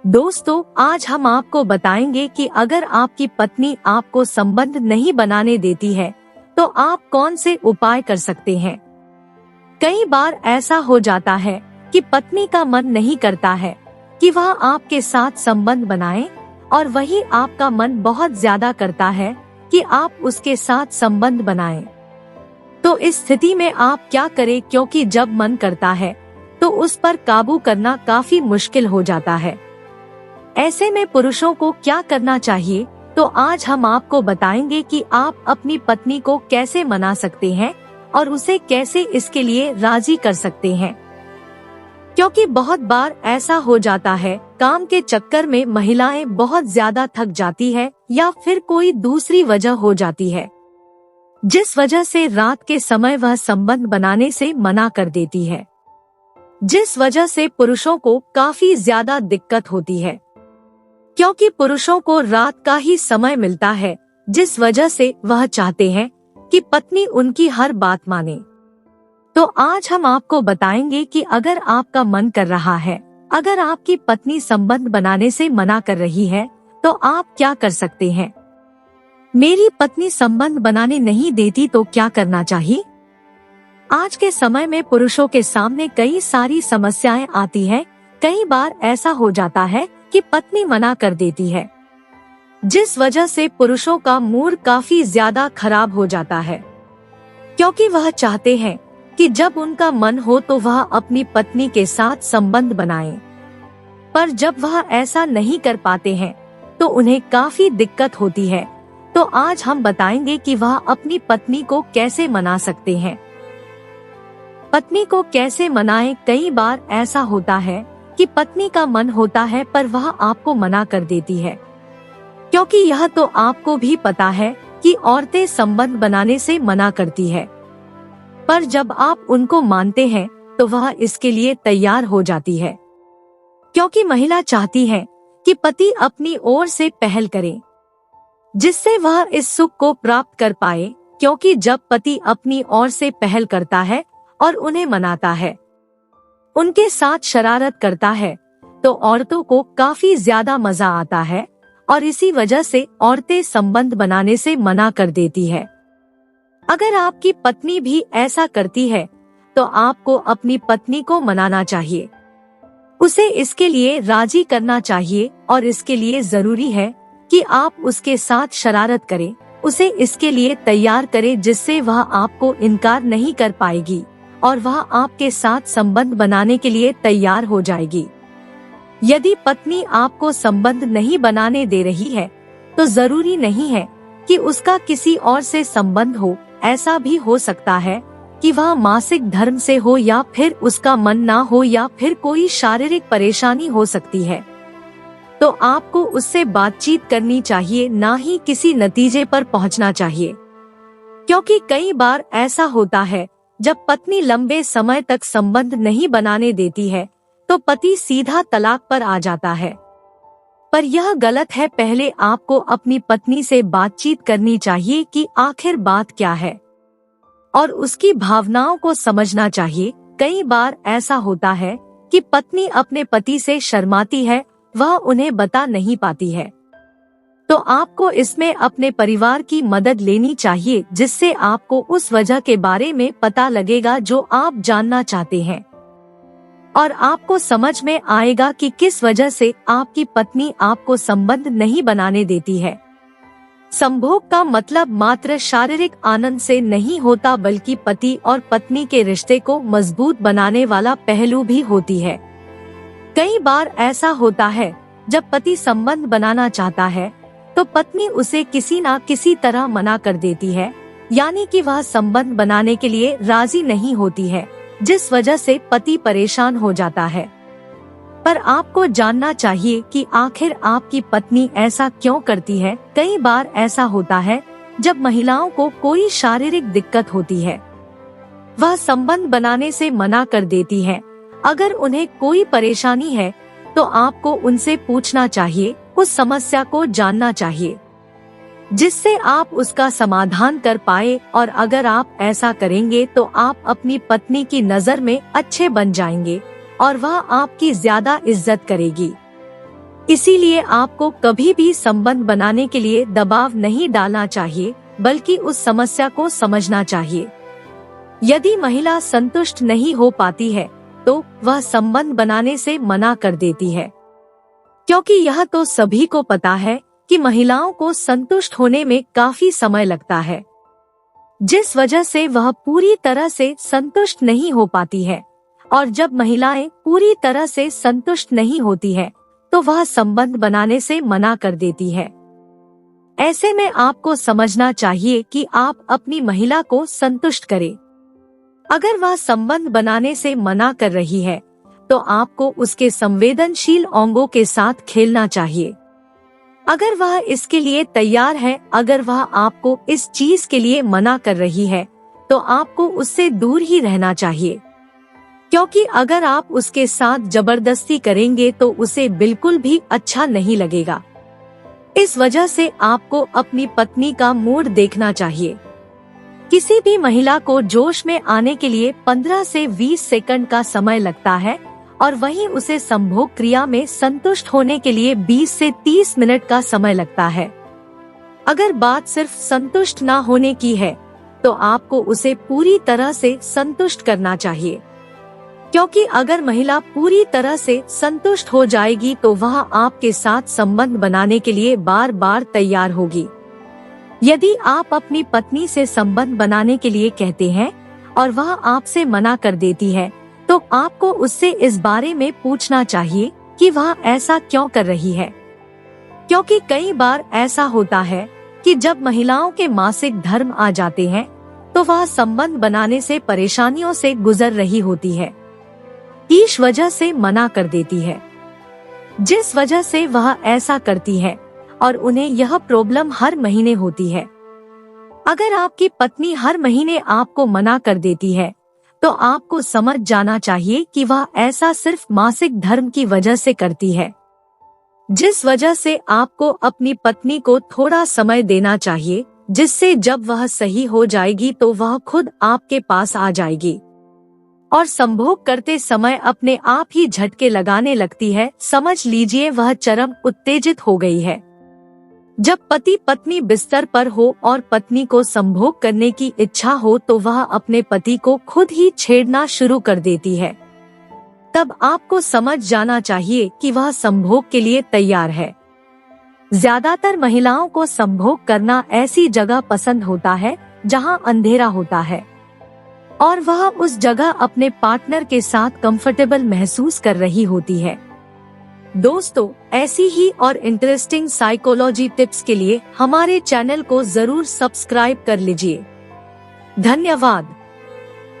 दोस्तों, आज हम आपको बताएंगे कि अगर आपकी पत्नी आपको संबंध नहीं बनाने देती है तो आप कौन से उपाय कर सकते हैं। कई बार ऐसा हो जाता है कि पत्नी का मन नहीं करता है कि वह आपके साथ संबंध बनाए, और वही आपका मन बहुत ज्यादा करता है कि आप उसके साथ संबंध बनाएं। तो इस स्थिति में आप क्या करें, क्योंकि जब मन करता है तो उस पर काबू करना काफी मुश्किल हो जाता है। ऐसे में पुरुषों को क्या करना चाहिए, तो आज हम आपको बताएंगे कि आप अपनी पत्नी को कैसे मना सकते हैं और उसे कैसे इसके लिए राजी कर सकते हैं। क्योंकि बहुत बार ऐसा हो जाता है, काम के चक्कर में महिलाएं बहुत ज्यादा थक जाती है या फिर कोई दूसरी वजह हो जाती है, जिस वजह से रात के समय वह संबंध बनाने से मना कर देती है, जिस वजह से पुरुषों को काफी ज्यादा दिक्कत होती है। क्योंकि पुरुषों को रात का ही समय मिलता है, जिस वजह से वह चाहते हैं कि पत्नी उनकी हर बात माने। तो आज हम आपको बताएंगे कि अगर आपका मन कर रहा है, अगर आपकी पत्नी संबंध बनाने से मना कर रही है, तो आप क्या कर सकते हैं। मेरी पत्नी संबंध बनाने नहीं देती तो क्या करना चाहिए। आज के समय में पुरुषों के सामने कई सारी समस्याएं आती हैं। कई बार ऐसा हो जाता है कि पत्नी मना कर देती है, जिस वजह से पुरुषों का मूड काफी ज्यादा खराब हो जाता है, क्योंकि वह चाहते हैं कि जब उनका मन हो तो वह अपनी पत्नी के साथ संबंध बनाएं। पर जब वह ऐसा नहीं कर पाते हैं तो उन्हें काफी दिक्कत होती है। तो आज हम बताएंगे कि वह अपनी पत्नी को कैसे मना सकते हैं। पत्नी को कैसे मनाएं। कई बार ऐसा होता है कि पत्नी का मन होता है पर वह आपको मना कर देती है, क्योंकि यह तो आपको भी पता है कि औरतें संबंध बनाने से मना करती है। पर जब आप उनको मानते हैं तो वह इसके लिए तैयार हो जाती है, क्योंकि महिला चाहती है कि पति अपनी ओर से पहल करे, जिससे वह इस सुख को प्राप्त कर पाए। क्योंकि जब पति अपनी ओर से पहल करता है और उन्हें मनाता है, उनके साथ शरारत करता है, तो औरतों को काफी ज्यादा मजा आता है, और इसी वजह से औरतें संबंध बनाने से मना कर देती है। अगर आपकी पत्नी भी ऐसा करती है तो आपको अपनी पत्नी को मनाना चाहिए, उसे इसके लिए राजी करना चाहिए, और इसके लिए जरूरी है कि आप उसके साथ शरारत करें, उसे इसके लिए तैयार करें, जिससे वह आपको इनकार नहीं कर पाएगी और वह आपके साथ संबंध बनाने के लिए तैयार हो जाएगी। यदि पत्नी आपको संबंध नहीं बनाने दे रही है तो जरूरी नहीं है कि उसका किसी और से संबंध हो। ऐसा भी हो सकता है कि वह मासिक धर्म से हो, या फिर उसका मन ना हो, या फिर कोई शारीरिक परेशानी हो सकती है। तो आपको उससे बातचीत करनी चाहिए, ना ही किसी नतीजे पर पहुंचना चाहिए। क्योंकि कई बार ऐसा होता है, जब पत्नी लंबे समय तक संबंध नहीं बनाने देती है तो पति सीधा तलाक पर आ जाता है। पर यह गलत है। पहले आपको अपनी पत्नी से बातचीत करनी चाहिए कि आखिर बात क्या है, और उसकी भावनाओं को समझना चाहिए। कई बार ऐसा होता है कि पत्नी अपने पति से शर्माती है, वह उन्हें बता नहीं पाती है। तो आपको इसमें अपने परिवार की मदद लेनी चाहिए, जिससे आपको उस वजह के बारे में पता लगेगा जो आप जानना चाहते हैं, और आपको समझ में आएगा कि किस वजह से आपकी पत्नी आपको संबंध नहीं बनाने देती है। संभोग का मतलब मात्र शारीरिक आनंद से नहीं होता, बल्कि पति और पत्नी के रिश्ते को मजबूत बनाने वाला पहलू भी होती है। कई बार ऐसा होता है, जब पति संबंध बनाना चाहता है तो पत्नी उसे किसी न किसी तरह मना कर देती है, यानी कि वह संबंध बनाने के लिए राजी नहीं होती है, जिस वजह से पति परेशान हो जाता है। पर आपको जानना चाहिए कि आखिर आपकी पत्नी ऐसा क्यों करती है। कई बार ऐसा होता है, जब महिलाओं को कोई शारीरिक दिक्कत होती है, वह संबंध बनाने से मना कर देती है। अगर उन्हें कोई परेशानी है तो आपको उनसे पूछना चाहिए, उस समस्या को जानना चाहिए, जिससे आप उसका समाधान कर पाए। और अगर आप ऐसा करेंगे तो आप अपनी पत्नी की नजर में अच्छे बन जाएंगे और वह आपकी ज्यादा इज्जत करेगी। इसीलिए आपको कभी भी संबंध बनाने के लिए दबाव नहीं डालना चाहिए, बल्कि उस समस्या को समझना चाहिए। यदि महिला संतुष्ट नहीं हो पाती है तो वह संबंध बनाने से मना कर देती है, क्योंकि यह तो सभी को पता है कि महिलाओं को संतुष्ट होने में काफी समय लगता है, जिस वजह से वह पूरी तरह से संतुष्ट नहीं हो पाती है। और जब महिलाएं पूरी तरह से संतुष्ट नहीं होती है तो वह संबंध बनाने से मना कर देती है। ऐसे में आपको समझना चाहिए कि आप अपनी महिला को संतुष्ट करें। अगर वह संबंध बनाने से मना कर रही है तो आपको उसके संवेदनशील अंगों के साथ खेलना चाहिए। अगर वह इसके लिए तैयार है, अगर वह आपको इस चीज के लिए मना कर रही है तो आपको उससे दूर ही रहना चाहिए, क्योंकि अगर आप उसके साथ जबरदस्ती करेंगे तो उसे बिल्कुल भी अच्छा नहीं लगेगा। इस वजह से आपको अपनी पत्नी का मूड देखना चाहिए। किसी भी महिला को जोश में आने के लिए 15 से 20 सेकंड का समय लगता है और वहीं उसे संभोग क्रिया में संतुष्ट होने के लिए 20 से 30 मिनट का समय लगता है। अगर बात सिर्फ संतुष्ट ना होने की है तो आपको उसे पूरी तरह से संतुष्ट करना चाहिए, क्योंकि अगर महिला पूरी तरह से संतुष्ट हो जाएगी तो वह आपके साथ संबंध बनाने के लिए बार बार तैयार होगी। यदि आप अपनी पत्नी से संबंध बनाने के लिए कहते हैं और वह आपसे मना कर देती है तो आपको उससे इस बारे में पूछना चाहिए कि वह ऐसा क्यों कर रही है, क्योंकि कई बार ऐसा होता है कि जब महिलाओं के मासिक धर्म आ जाते हैं तो वह संबंध बनाने से परेशानियों से गुजर रही होती है, इस वजह से मना कर देती है, जिस वजह से वह ऐसा करती है और उन्हें यह प्रॉब्लम हर महीने होती है। अगर आपकी पत्नी हर महीने आपको मना कर देती है तो आपको समझ जाना चाहिए कि वह ऐसा सिर्फ मासिक धर्म की वजह से करती है, जिस वजह से आपको अपनी पत्नी को थोड़ा समय देना चाहिए, जिससे जब वह सही हो जाएगी तो वह खुद आपके पास आ जाएगी और संभोग करते समय अपने आप ही झटके लगाने लगती है। समझ लीजिए वह चरम उत्तेजित हो गई है। जब पति पत्नी बिस्तर पर हो और पत्नी को संभोग करने की इच्छा हो तो वह अपने पति को खुद ही छेड़ना शुरू कर देती है। तब आपको समझ जाना चाहिए कि वह संभोग के लिए तैयार है। ज्यादातर महिलाओं को संभोग करना ऐसी जगह पसंद होता है जहां अंधेरा होता है और वह उस जगह अपने पार्टनर के साथ कंफर्टेबल महसूस कर रही होती है। दोस्तों, ऐसी ही और इंटरेस्टिंग साइकोलॉजी टिप्स के लिए हमारे चैनल को जरूर सब्सक्राइब कर लीजिए। धन्यवाद।